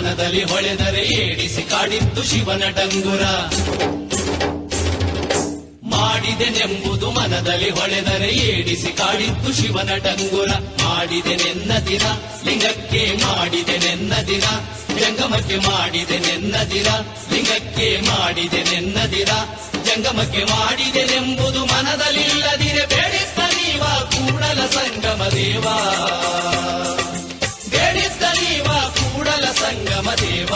ಮನದಲ್ಲಿ ಹೊಳೆದರೆ ಏಡಿಸಿ ಕಾಡಿತ್ತು ಶಿವನ ಡಂಗುರ. ಮಾಡಿದೆನೆಂಬುದು ಮನದಲ್ಲಿ ಹೊಳೆದರೆ ಏಡಿಸಿ ಕಾಡಿತ್ತು ಶಿವನ ಡಂಗುರ. ಮಾಡಿದೆನೆನ್ನ ದಿನ ಲಿಂಗಕ್ಕೆ ಮಾಡಿದೆನೆನ್ನ ದಿನ, ಜಂಗಮಕ್ಕೆ ಮಾಡಿದೆನೆನ್ನ ದಿನ ಲಿಂಗಕ್ಕೆ ಮಾಡಿದೆನೆನ್ನ ದಿನ, ಜಂಗಮಕ್ಕೆ ಮಾಡಿದೆನೆಂಬುದು ಮನದಲ್ಲಿಲ್ಲದಿರೆ ಬೇಡಿದ್ದ ನೀವ ಕೂಡಲ ಸಂಗಮ ದೇವ, ಬೇಡಿದ್ದ ನೀವ ಕೂಡಲ ಸಂಗಮ ದೇವ.